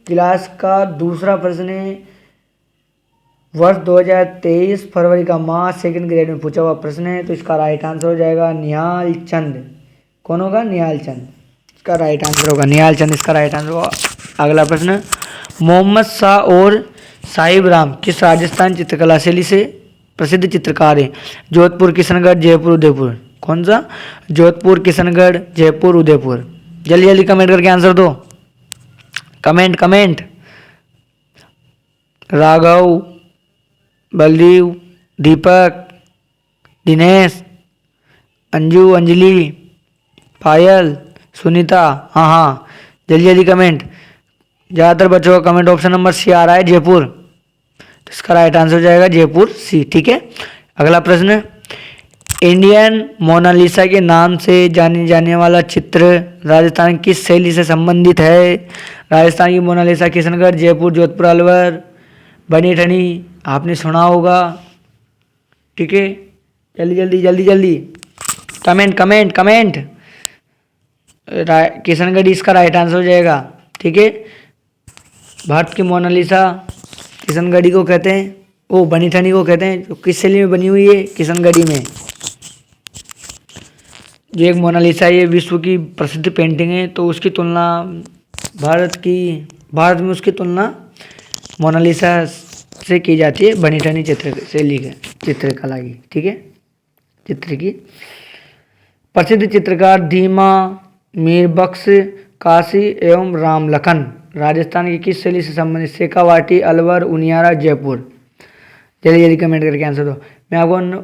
क्लास का दूसरा प्रश्न है। वर्ष 2023 फरवरी का माह सेकंड ग्रेड में पूछा हुआ प्रश्न है। तो इसका राइट आंसर हो जाएगा निहाल चंद। कौन होगा? निहाल चंद इसका राइट आंसर होगा। निहाल चंद इसका राइट आंसर होगा। अगला प्रश्न, मोहम्मद शाह और साहिब राम किस राजस्थान चित्रकला शैली से प्रसिद्ध चित्रकार हैं? जोधपुर, किशनगढ़, जयपुर, उदयपुर? कौन सा? जोधपुर, किशनगढ़, जयपुर, उदयपुर? जल्दी जल्दी कमेंट करके आंसर दो। कमेंट। राघव, बलदेव, दीपक, दिनेश, अंजू, अंजलि, पायल, सुनीता? हाँ, जल्दी जल्दी कमेंट। ज़्यादातर बच्चों का कमेंट ऑप्शन नंबर सी आ रहा है, जयपुर। तो इसका राइट आंसर हो जाएगा जयपुर, सी। ठीक है, अगला प्रश्न, इंडियन मोनालिसा के नाम से जाने जाने वाला चित्र राजस्थान किस शैली से संबंधित है? राजस्थान की मोनालिसा किशनगढ़, जयपुर, जोधपुर, अलवर, बनी ठनी? आपने सुना होगा। ठीक है, जल्दी कमेंट। किशनगढ़ इसका राइट आंसर हो जाएगा। ठीक है, भारत की मोनालिसा किशनगढ़ी को कहते हैं, वो बनी ठनी को कहते हैं। जो किस शैली में बनी हुई है? किशनगढ़ी में। जो एक मोनालिसा ये विश्व की प्रसिद्ध पेंटिंग है, तो उसकी तुलना भारत में उसकी तुलना मोनालिसा से की जाती है, बनी ठनी शैली के चित्रकला की। ठीक है, चित्र की। प्रसिद्ध चित्रकार धीमा, मीरबख्श, काशी एवं राम लखन राजस्थान की किस शैली से संबंधित? शेखावाटी, अलवर, उनियारा, जयपुर? जल्दी जल्दी कमेंट करके आंसर दो। मैं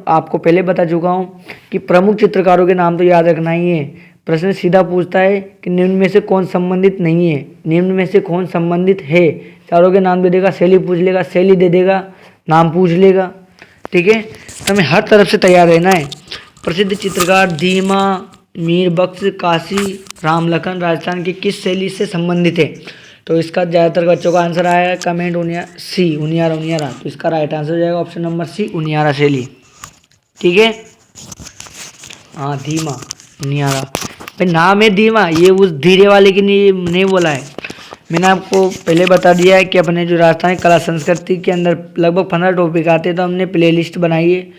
आपको पहले बता चुका हूँ कि प्रमुख चित्रकारों के नाम तो याद रखना ही है। प्रश्न सीधा पूछता है कि निम्न में से कौन संबंधित नहीं है, निम्न में से कौन संबंधित है। चारों के नाम दे देगा, शैली पूछ लेगा, शैली दे देगा, नाम पूछ लेगा। ठीक है, तो हमें हर तरफ से तैयार रहना है। प्रसिद्ध चित्रकार धीमा, मीरबख्श, काशी, राम लखन राजस्थान की किस शैली से संबंधित है? तो इसका ज़्यादातर बच्चों का आंसर आया है कमेंट सी, उनियारा। तो इसका राइट आंसर हो जाएगा ऑप्शन नंबर सी, उनियारा शैली। ठीक है, हाँ, धीमा, उनियारा। भाई नाम है धीमा, ये उस धीरे वाले की नहीं बोला है। मैंने आपको पहले बता दिया है कि अपने जो राजस्थानी कला संस्कृति के अंदर लगभग 15 टॉपिक आते हैं, तो हमने प्ले लिस्ट बनाई है।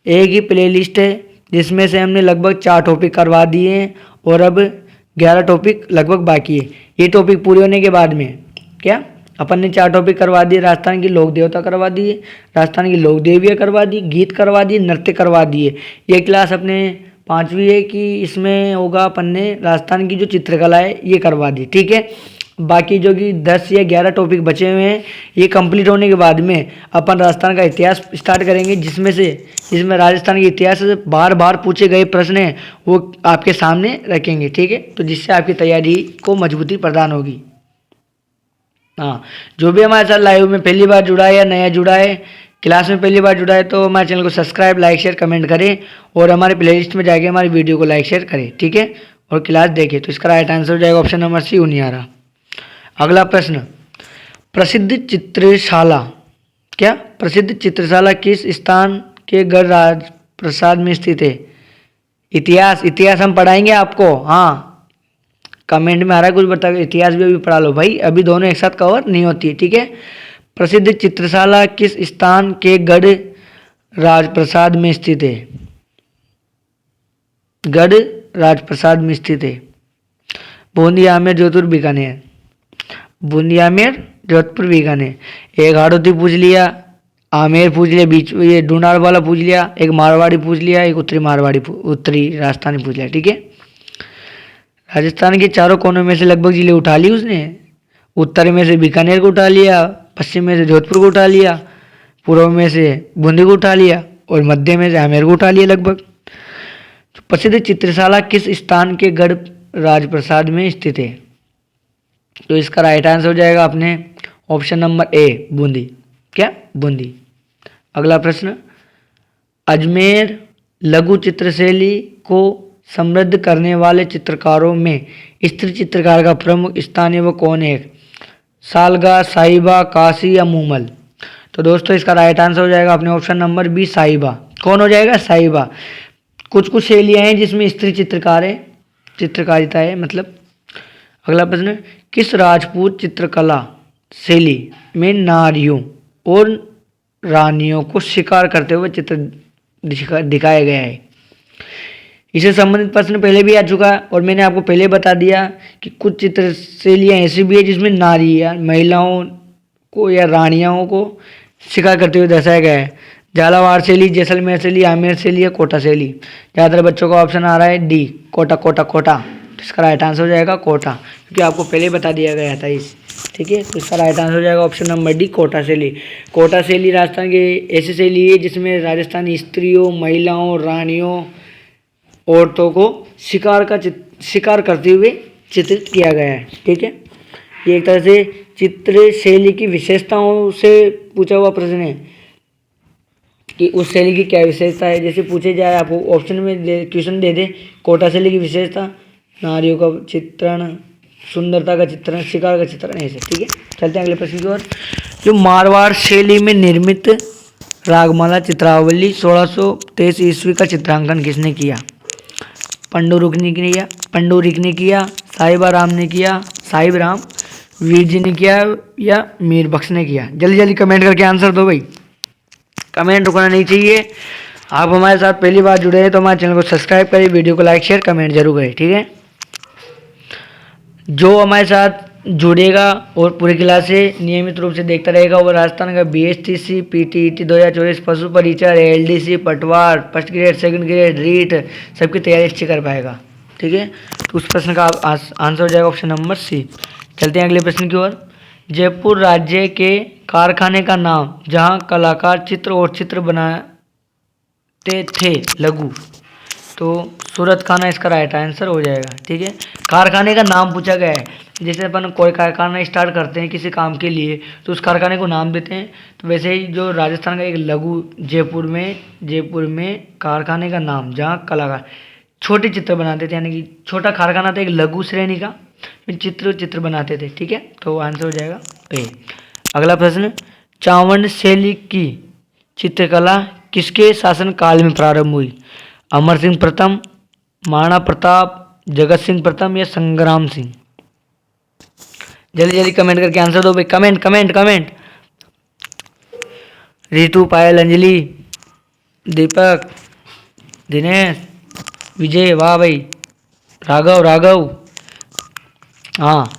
एक ही प्ले लिस्ट है जिसमें से हमने लगभग 4 टॉपिक करवा दिए हैं और अब 11 टॉपिक लगभग बाकी है। ये टॉपिक पूरे होने के बाद में क्या अपन ने 4 टॉपिक करवा दिए। राजस्थान की लोक देवता करवा दिए, राजस्थान की लोक देवियाँ करवा दी, गीत करवा दिए, नृत्य करवा दिए। ये क्लास अपने 5वीं है कि इसमें होगा अपन ने राजस्थान की जो चित्रकला है ये करवा दी। ठीक है, बाकी जो कि 10 या 11 टॉपिक बचे हुए हैं, ये कंप्लीट होने के बाद में अपन राजस्थान का इतिहास स्टार्ट करेंगे, जिसमें राजस्थान के इतिहास से बार बार पूछे गए प्रश्न हैं वो आपके सामने रखेंगे। ठीक है, तो जिससे आपकी तैयारी को मजबूती प्रदान होगी। हाँ, जो भी हमारे साथ लाइव में पहली बार जुड़ा है या नया जुड़ा है, क्लास में पहली बार जुड़ा है, तो हमारे चैनल को सब्सक्राइब, लाइक, शेयर, कमेंट करें और हमारे प्लेलिस्ट में जाके हमारी वीडियो को लाइक शेयर करें। ठीक है, और क्लास देखें। तो इसका राइट आंसर हो जाएगा ऑप्शन नंबर सी, उनियारा। अगला प्रश्न, प्रसिद्ध चित्रशाला प्रसिद्ध चित्रशाला किस स्थान के गढ़ राजप्रसाद में स्थित है? इतिहास हम पढ़ाएंगे आपको। हाँ, कमेंट में आ रहा है कुछ बता, इतिहास भी अभी पढ़ा लो भाई, अभी दोनों एक साथ कवर नहीं होती है। ठीक है, प्रसिद्ध चित्रशाला किस स्थान के गढ़ राजप्रसाद में स्थित है? गढ़ राजप्रसाद में स्थित है। बूंदी, आमेर, जोधपुर, बीकानेर। बूंदी, आमेर, जोधपुर, बीकानेर। एक हाड़ौती पूछ लिया, आमेर पूछ लिया, बीच ये डूनार वाला पूछ लिया, एक मारवाड़ी पूछ लिया, एक उत्तरी राजस्थानी पूछ लिया। ठीक है। राजस्थान के चारों कोनों में से लगभग जिले उठा ली उसने। उत्तर में से बीकानेर को उठा लिया, पश्चिम में से जोधपुर को उठा लिया, पूर्व में से बूंदी को उठा लिया और मध्य में से आमेर को उठा लिया लगभग। तो प्रसिद्ध चित्रशाला किस स्थान के गढ़ राजप्रसाद में स्थित है? तो इसका राइट आंसर हो जाएगा अपने ऑप्शन नंबर ए, बूंदी। क्या? बूंदी। अगला प्रश्न, अजमेर लघु चित्रशैली को समृद्ध करने वाले चित्रकारों में स्त्री चित्रकार का प्रमुख स्थान है वो कौन है? सालगा, साहिबा, काशी या मूमल? तो दोस्तों इसका राइट आंसर हो जाएगा अपने ऑप्शन नंबर बी, साहिबा। कौन हो जाएगा? साहिबा। कुछ कुछ शैलियाँ हैं जिसमें स्त्री चित्रकारिता है मतलब। अगला प्रश्न, किस राजपूत चित्रकला शैली में नारियों और रानियों को शिकार करते हुए चित्र दिखाया गया है? इससे संबंधित प्रश्न पहले भी आ चुका है और मैंने आपको पहले बता दिया कि कुछ चित्र शैलियाँ ऐसी भी है जिसमें नारी या महिलाओं को या रानियों को शिकार करते हुए दर्शाया गया है। झालावाड़ शैली, जैसलमेर शैली, आमेर शैली या कोटा शैली? ज़्यादातर बच्चों का ऑप्शन आ रहा है डी, कोटा। कोटा इसका राइट आंसर हो जाएगा कोटा, क्योंकि आपको पहले बता दिया गया था इस। ठीक है। तो इसका राइट आंसर हो जाएगा ऑप्शन नंबर डी, कोटा शैली। कोटा शैली राजस्थान की ऐसी शैली है जिसमें राजस्थानी स्त्रियों, महिलाओं, रानियों, औरतों को शिकार करते हुए चित्रित किया गया है। ठीक है। ये एक तरह से चित्र शैली की विशेषताओं से पूछा हुआ प्रश्न है कि उस शैली की क्या विशेषता है। जैसे पूछे जाए आपको ऑप्शन में क्वेश्चन दे दे, कोटा शैली की विशेषता नारियों का चित्रण, सुंदरता का चित्रण, शिकार का चित्रण, ऐसे। ठीक है। चलते हैं अगले प्रश्न की ओर। जो मारवाड़ शैली में निर्मित रागमाला चित्रावली 1623 ईस्वी का चित्रांकन किसने किया? पंडुरुक ने किया, साहिबा राम ने किया, साहिब राम वीर जी ने किया या मीर बख्श ने किया? जल्दी जल्दी कमेंट करके आंसर दो भाई, कमेंट रुकना नहीं चाहिए। आप हमारे साथ पहली बार जुड़े हैं तो हमारे चैनल को सब्सक्राइब करें, वीडियो को लाइक, शेयर, कमेंट जरूर करें। ठीक है। जो हमारे साथ जुड़ेगा और पूरी क्लास से नियमित रूप से देखता रहेगा वो राजस्थान का BSTC PTET 2024 पशु परिचर, LDC, पटवार, first grade, second grade, REET सबकी तैयारी अच्छी कर पाएगा। ठीक है। तो उस प्रश्न का आंसर हो जाएगा ऑप्शन नंबर सी। चलते हैं अगले प्रश्न की ओर। जयपुर राज्य के कारखाने का नाम जहाँ कलाकार चित्र और चित्र बनाते थे लघु, तो सूरत खाना इसका राइट आंसर हो जाएगा। ठीक है। कारखाने का नाम पूछा गया है। जैसे अपन कोई कारखाना स्टार्ट करते हैं किसी काम के लिए तो उस कारखाने को नाम देते हैं, तो वैसे ही जो राजस्थान का एक लघु जयपुर में कारखाने का नाम जहाँ कलाकार छोटे चित्र बनाते थे, यानी कि छोटा कारखाना था एक लघु श्रेणी का, चित्र बनाते थे। ठीक है। तो आंसर हो जाएगा ए। अगला प्रश्न, चावंड शैली की चित्रकला किसके शासन काल में प्रारंभ हुई? अमर सिंह प्रथम, महाराणा प्रताप, जगत सिंह प्रथम या संग्राम सिंह? जल्दी जल्दी कमेंट करके आंसर दो भाई, कमेंट। रितु, पायल, अंजलि, दीपक, दिनेश, विजय, वाह भाई, राघव, हाँ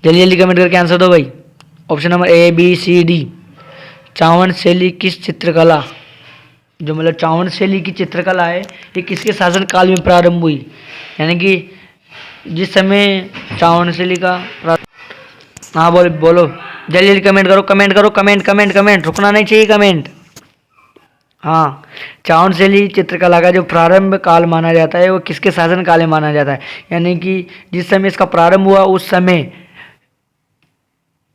जल्दी जल्दी कमेंट करके आंसर दो भाई। Option number A B C D। Chavand शैली किस चित्रकला, जो मतलब चावंड शैली की चित्रकला है ये किसके शासन काल में प्रारंभ हुई? यानी कि जिस समय चावंड शैली का हाँ बोलो जल्दी जल्दी कमेंट करो, कमेंट रुकना नहीं चाहिए कमेंट। हाँ, चावंड शैली चित्रकला का जो प्रारंभ काल माना जाता है वो किसके शासन काल में माना जाता है? यानी कि जिस समय इसका प्रारंभ हुआ उस समय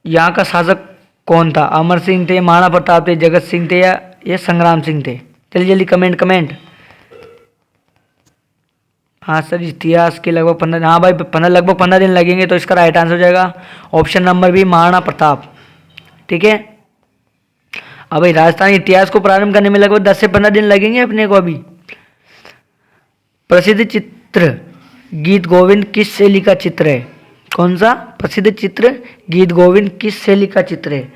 यहाँ का शासक कौन था? अमर सिंह थे, महाराणा प्रताप थे, जगत सिंह थे या संग्राम सिंह थे? जल्दी जल्दी कमेंट। हाँ सर, इतिहास के लगभग 15, हाँ भाई लगभग 15 दिन लगेंगे, तो इसका राइट आंसर हो जाएगा option number B, Maharana Pratap. ठीक है। अब भाई राजस्थानी इतिहास को प्रारंभ करने में लगभग 10 से 15 दिन लगेंगे अपने को। अभी प्रसिद्ध चित्र गीत गोविंद किस शैली का चित्र है? कौन सा प्रसिद्ध चित्र गीत गोविंद किस शैली का चित्र है?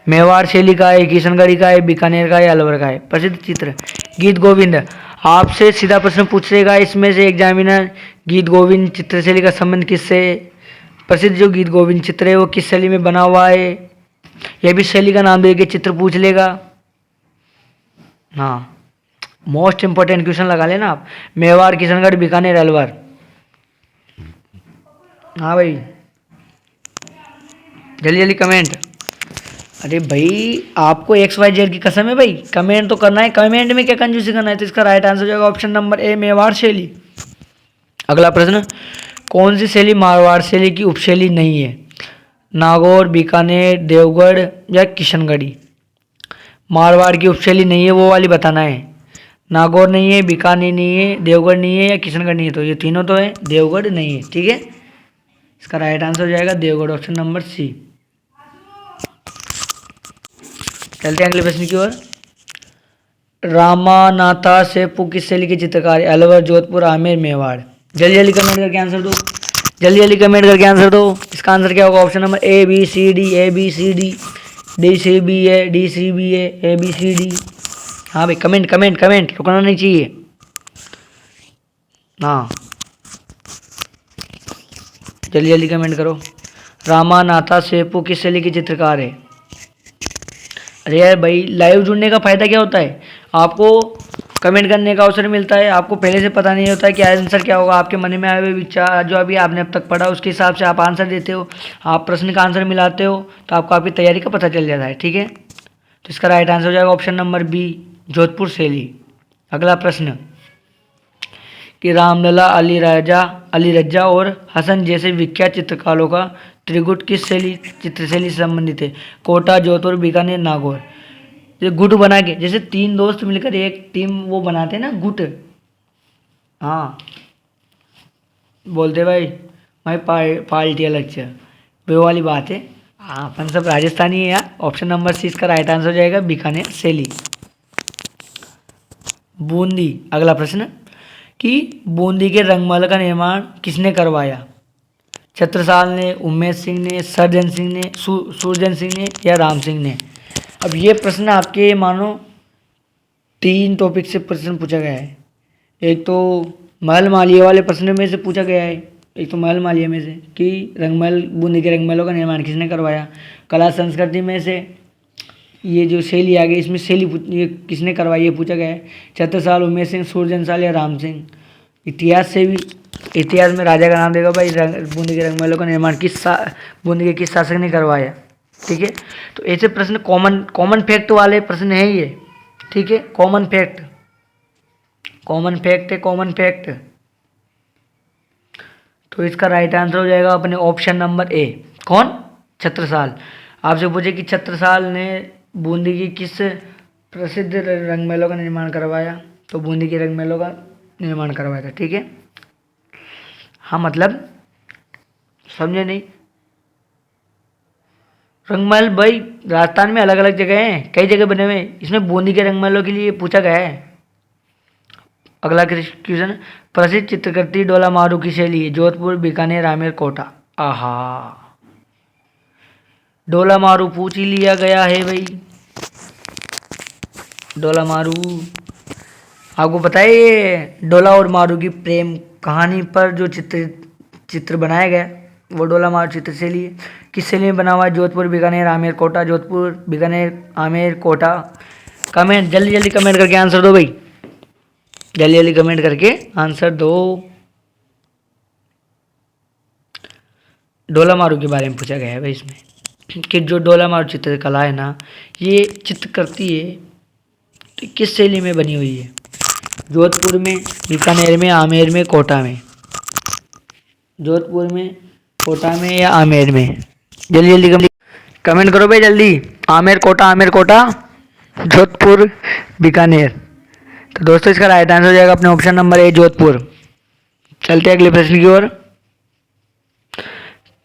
मेवाड़ शैली का है, किशनगढ़ी का है, बीकानेर का है, अलवर का है। प्रसिद्ध चित्र गीत गोविंद। आपसे सीधा प्रश्न पूछेगा इसमें से एग्जामिनर, गीत गोविंद चित्रशैली का संबंध किससे है? प्रसिद्ध जो गीत गोविंद चित्र है वो किस शैली में बना हुआ है? यह भी शैली का नाम दे के चित्र पूछ लेगा। हाँ, मोस्ट इंपॉर्टेंट क्वेश्चन लगा लेना आप। मेवाड़, किशनगढ़, बीकानेर, अलवर। हाँ भाई, जल्दी जल्दी कमेंट। अरे भाई, आपको एक्स वाई जेड की कसम है भाई, कमेंट तो करना है। कमेंट में क्या कंजूसी करना है? तो इसका राइट आंसर हो जाएगा ऑप्शन नंबर ए, मेवाड़ शैली। अगला प्रश्न, कौन सी शैली मारवाड़ शैली की उपशैली नहीं है? नागौर, बीकानेर, देवगढ़ या किशनगढ़ी? मारवाड़ की उपशैली नहीं है वो वाली बताना है। नागौर नहीं है, बीकानेर नहीं है, देवगढ़ नहीं है या किशनगढ़ नहीं है। तो ये तीनों तो है, देवगढ़ नहीं है। ठीक है, इसका राइट आंसर हो जाएगा देवगढ़, ऑप्शन नंबर सी। चलते हैं अगले प्रश्न की ओर। रामानाथा सेप्पू किस शैली के चित्रकार है? अलवर, जोधपुर, आमेर, मेवाड़। जल्दी जल्दी कमेंट करके आंसर दो, जल्दी जल्दी कमेंट करके आंसर दो। इसका आंसर क्या होगा? Option number A B C D, A B C D, D C B A, D C B A B C D. हाँ भाई, कमेंट कमेंट कमेंट, रुकना नहीं चाहिए। हाँ, जल्दी जल्दी कमेंट करो। रामानाथा सेप्पू किस शैली के चित्रकार है? अरे यार भाई, लाइव जुड़ने का फ़ायदा क्या होता है? आपको कमेंट करने का अवसर मिलता है। आपको पहले से पता नहीं होता है कि आंसर क्या होगा। आपके मन में आए हुए विचार जो अभी आपने अब तक पढ़ा उसके हिसाब से आप आंसर देते हो। आप प्रश्न का आंसर मिलाते हो तो आपको आपकी तैयारी का पता चल जाता है। ठीक है, तो इसका राइट आंसर हो जाएगा ऑप्शन नंबर बी, जोधपुर शैली। अगला प्रश्न, कि रामलला, अली रज्जा और हसन जैसे विख्यात चित्रकारों का त्रिगुट किस शैली चित्रशैली से संबंधित है? कोटा, जोधपुर, बीकानेर, नागौर। ये गुट बना के, जैसे तीन दोस्त मिलकर एक टीम वो बनाते हैं ना, गुट। हाँ, बोलते भाई भाई पार्टी अलग से, वो वाली बात है। हाँ, अपन सब राजस्थानी है यार। ऑप्शन नंबर सी इसका राइट आंसर हो जाएगा, बीकानेर शैली। बूंदी। अगला प्रश्न, कि बूंदी के रंगमहल का निर्माण किसने करवाया? छत्रसाल ने, उमेश सिंह ने, सरजन सिंह ने, सूरजन सिंह ने या राम सिंह ने? अब ये प्रश्न आपके मानो तीन टॉपिक से प्रश्न पूछा गया है। एक तो महल मालिया वाले प्रश्न में से पूछा गया है, एक तो महल मालिया में से कि रंगमहल, बूंदी के रंगमहलों का निर्माण किसने करवाया। कला संस्कृति में से ये जो शैली आ गई, इसमें शैली ये किसने करवाई ये पूछा गया है। छत्रसाल, उमेश सिंह, सूरजनसाल या राम सिंह? इतिहास से भी, इतिहास में राजा का नाम देगा भाई, बूंदी के रंगमहलों का निर्माण बूंदी के किस शासक ने करवाया। ठीक है, तो ऐसे प्रश्न कॉमन फैक्ट वाले प्रश्न है ये। ठीक है, कॉमन फैक्ट है, कॉमन फैक्ट। तो इसका राइट आंसर हो जाएगा अपने ऑप्शन नंबर ए, कौन? छत्रसाल। आपसे पूछे कि छत्रसाल ने बूंदी की किस प्रसिद्ध रंगमहलों का निर्माण करवाया, तो बूंदी के रंगमहलों का निर्माण करवाया था। ठीक है, हाँ मतलब समझे नहीं? रंगमहल भाई राजस्थान में अलग अलग जगह हैं, कई जगह बने हुए हैं। इसमें बूंदी के रंगमहलों के लिए पूछा गया है। अगला क्वेश्चन, प्रसिद्ध चित्रकृति डोला मारू की शैली है? जोधपुर, बीकानेर, आमेर, कोटा। आहा, डोला मारू पूछ ही लिया गया है भाई। डोला मारू, आपको पता है ये डोला और मारू की प्रेम कहानी पर जो चित्र बनाया गया वो डोला मारू चित्र शैली है। किस शैली में बना हुआ है? जोधपुर, बीकानेर, आमेर, कोटा। जोधपुर, बीकानेर, आमेर, कोटा। कमेंट, जल्दी जल्दी कमेंट करके आंसर दो भाई, जल्दी जल्दी कमेंट करके आंसर दो। डोला मारू के बारे में पूछा गया है भाई इसमें, कि जो डोला मारू चित्रकला है ना, ये चित्रकृति है तो किस शैली में बनी हुई है? जोधपुर में, बीकानेर में, आमेर में, कोटा में। जोधपुर में, कोटा में या आमेर में? जल्दी जल्दी कमेंट करो भाई जल्दी। आमेर, कोटा, जोधपुर, बीकानेर। तो दोस्तों इसका राइट आंसर हो जाएगा अपने ऑप्शन नंबर ए, जोधपुर। चलते हैं अगले प्रश्न की ओर।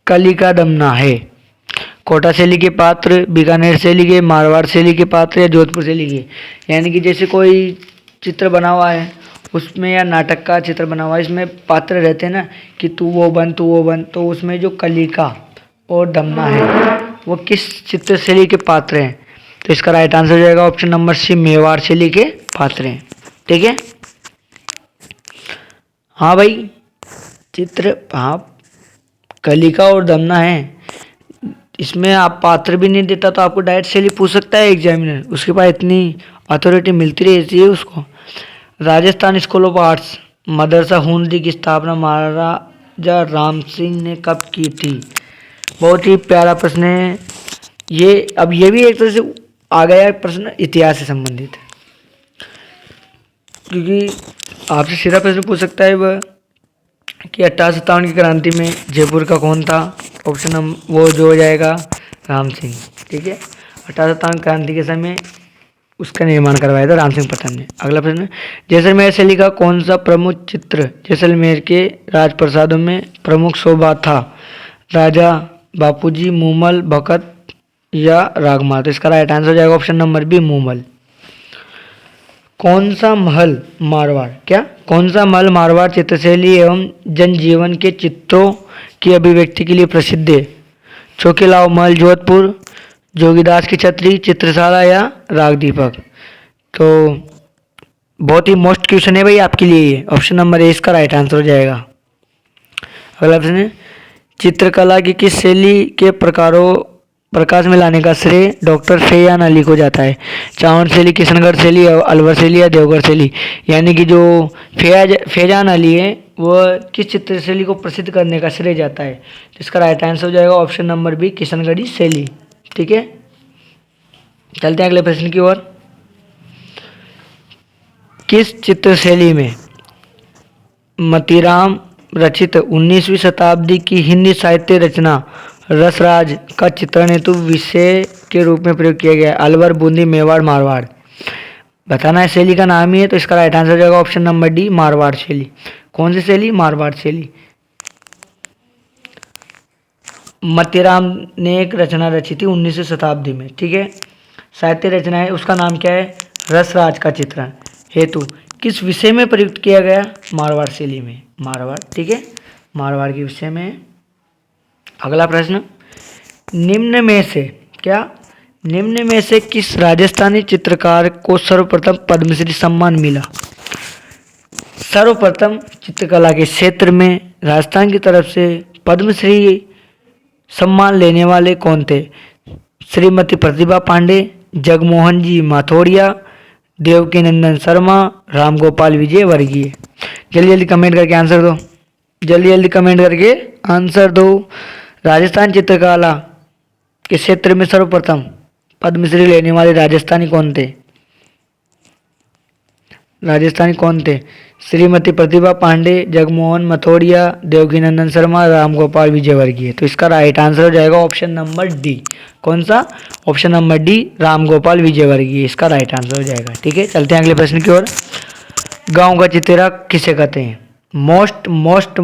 कली का दमना है कोटा शैली के पात्र, बीकानेर शैली के, मारवाड़ शैली के पात्र या जोधपुर शैली के? यानी कि जैसे कोई चित्र बना हुआ है उसमें, या नाटक का चित्र बना हुआ है, इसमें पात्र रहते हैं ना कि तू वो बन, तो उसमें जो कली का और दमना है वो किस चित्र शैली के पात्र हैं? तो इसका राइट आंसर हो जाएगा ऑप्शन नंबर सी, मेवाड़ शैली के पात्र हैं। ठीक है, हाँ भाई, चित्र, हाँ, कलिका और दमना है, इसमें आप पात्र भी नहीं देता तो आपको डायरेक्ट शैली पूछ सकता है एग्जामिनर, उसके पास इतनी अथॉरिटी मिलती रहती है उसको। राजस्थान स्कूल ऑफ आर्ट्स मदरसा हुंडी की स्थापना महाराजा राम सिंह ने कब की थी? बहुत ही प्यारा प्रश्न है ये। अब ये भी एक तरह से आ गया प्रश्न इतिहास से संबंधित, क्योंकि आपसे सीधा प्रश्न पूछ सकता है वह कि 1857 की क्रांति में जयपुर का कौन था? ऑप्शन नंबर वो जो हो जाएगा राम सिंह। ठीक है, 1857 क्रांति के समय उसका निर्माण करवाया था राम सिंह प्रथम ने। अगला प्रश्न, जैसलमेर शैली का कौन सा प्रमुख चित्र जैसलमेर के राजप्रसादों में प्रमुख शोभा था? राजा, बापूजी, मूमल, भगत या रागमाल? तो इसका राइट आंसर हो जाएगा ऑप्शन नंबर बी, मूमल। कौन सा महल मारवाड़, क्या कौन सा महल मारवाड़ चित्रशैली एवं जनजीवन के चित्रों की अभिव्यक्ति के लिए प्रसिद्ध है? चौकीलाओ महल जोधपुर, जोगीदास की छतरी, चित्रशाला या राग दीपक? तो बहुत ही मोस्ट क्वेश्चन है भाई आपके लिए ये, ऑप्शन नंबर ए इसका राइट आंसर हो जाएगा। अगला प्रश्न है, चित्रकला की किस शैली के प्रकारों प्रकाश में लाने का श्रेय डॉक्टर फैयान अली को जाता है? चावन शैली, किशनगढ़ शैली, अलवर शैली या देवगढ़ शैली? यानी कि जो फैजान अली है वह किस चित्र शैली को प्रसिद्ध करने का श्रेय जाता है? इसका राइट आंसर हो जाएगा ऑप्शन नंबर बी, किशनगढ़ी शैली। ठीक है, चलते हैं अगले प्रश्न की ओर। किस चित्र शैली में मतीराम रचित 19वीं शताब्दी की हिंदी साहित्य रचना रसराज का चित्रण हेतु विषय के रूप में प्रयोग किया गया? अलवर, बूंदी, मेवाड़, मारवाड़? बताना है, शैली का नाम ही है, तो इसका राइट आंसर हो जाएगा ऑप्शन नंबर डी, मारवाड़ शैली। कौन सी शैली? मारवाड़ शैली। मतीराम ने एक रचना रची थी 19वीं शताब्दी में। ठीक है, साहित्य रचना है, उसका नाम क्या है? रसराज का चित्रण हेतु किस विषय में प्रयुक्त किया गया? मारवाड़ शैली में, मारवाड़। ठीक है, मारवाड़ के विषय में। अगला प्रश्न, निम्न में से, क्या निम्न में से किस राजस्थानी चित्रकार को सर्वप्रथम पद्मश्री सम्मान मिला? सर्वप्रथम चित्रकला के क्षेत्र में राजस्थान की तरफ से पद्मश्री सम्मान लेने वाले कौन थे? श्रीमती प्रतिभा पांडे, जगमोहन जी माथोड़िया, देवकीनंदन शर्मा, रामगोपाल विजयवर्गीय? जल्दी जल्दी कमेंट करके आंसर दो, जल्दी जल्दी कमेंट करके आंसर दो। राजस्थान चित्रकला के क्षेत्र में सर्वप्रथम पद्मश्री लेने वाले राजस्थानी कौन थे? राजस्थानी कौन थे? श्रीमती प्रतिभा पांडे, जगमोहन मथोड़िया, देवकीनंदन शर्मा, रामगोपाल विजयवर्गीय? तो इसका राइट आंसर हो जाएगा ऑप्शन नंबर डी। कौन सा? Option number D, Ramgopal Vijayvargiya इसका राइट आंसर हो जाएगा। ठीक है, चलते हैं अगले प्रश्न की ओर। गांव का चितेरा किसे कहते हैं? Most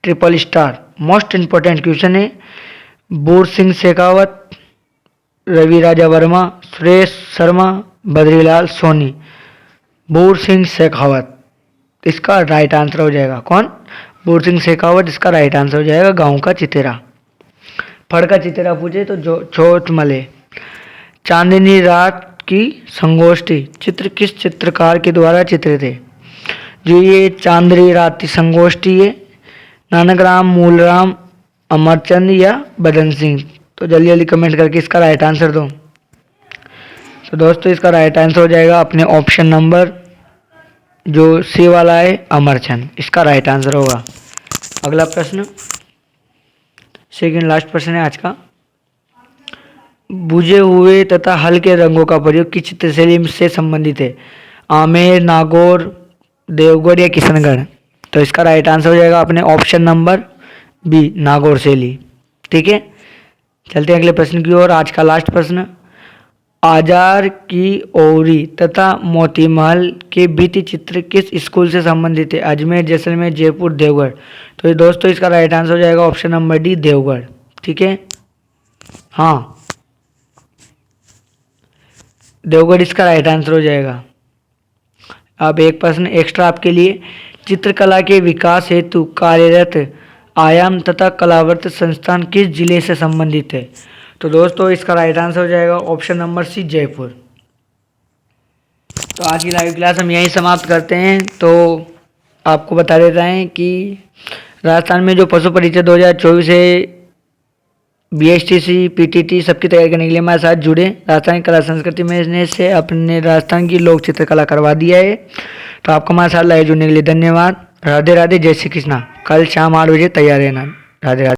triple star, most important question है। बूढ़ सिंह शेखावत, रवि राजा वर्मा, सुरेश शर्मा, बद्रीलाल सोनी? बूढ़ सिंह शेखावत इसका राइट आंसर हो जाएगा। कौन? बूढ़ सिंह शेखावत इसका राइट आंसर हो जाएगा। गांव का चितेरा, फड़ का चितेरा पूछे तो जो चोट मले। चांदनी रात की संगोष्ठी चित्र किस चित्रकार के द्वारा चित्रित है? जो ये चांदनी रात की संगोष्ठी है, नानकराम, मूलराम, अमरचंद या बदन सिंह? तो जल्दी जल्दी कमेंट करके इसका राइट आंसर दो। तो दोस्तों इसका राइट आंसर हो जाएगा अपने ऑप्शन नंबर जो सी वाला है, अमरचंद इसका राइट आंसर होगा। अगला प्रश्न, सेकंड लास्ट प्रश्न है आज का। बुझे हुए तथा हल्के रंगों का प्रयोग किस चित्रशैली से संबंधित है? आमेर, नागौर, देवगढ़ या किशनगढ़? तो इसका राइट आंसर हो जाएगा अपने ऑप्शन नंबर बी, नागौर शैली। ठीक है, चलते हैं अगले प्रश्न की ओर। आज का लास्ट प्रश्न, आजार की ओरी तथा मोती महल के भित्ति चित्र किस स्कूल से संबंधित है? अजमेर, जैसलमेर, जयपुर, देवगढ़? तो दोस्तों इसका राइट आंसर हो जाएगा ऑप्शन नंबर डी, देवगढ़। ठीक है, हाँ, देवगढ़ इसका राइट आंसर हो जाएगा। अब एक प्रश्न एक्स्ट्रा आपके लिए, चित्रकला के विकास हेतु कार्यरत आयाम तथा कलावर्त संस्थान किस जिले से संबंधित है? तो दोस्तों इसका राइट आंसर हो जाएगा ऑप्शन नंबर सी, जयपुर। तो आज की लाइव क्लास हम यहीं समाप्त करते हैं। तो आपको बता देते हैं कि राजस्थान में जो पशु परीक्षा 2024 है, BSTC, PTT सबकी तैयारी करने के लिए हमारे साथ जुड़े। राजस्थान की कला संस्कृति में से अपने राजस्थान की लोक चित्रकला करवा दिया है। तो आपको हमारे साथ लाइव जुड़ने के लिए धन्यवाद। राधे राधे, जय श्री कृष्णा। कल शाम 8 बजे तैयार रहना। राधे राधे।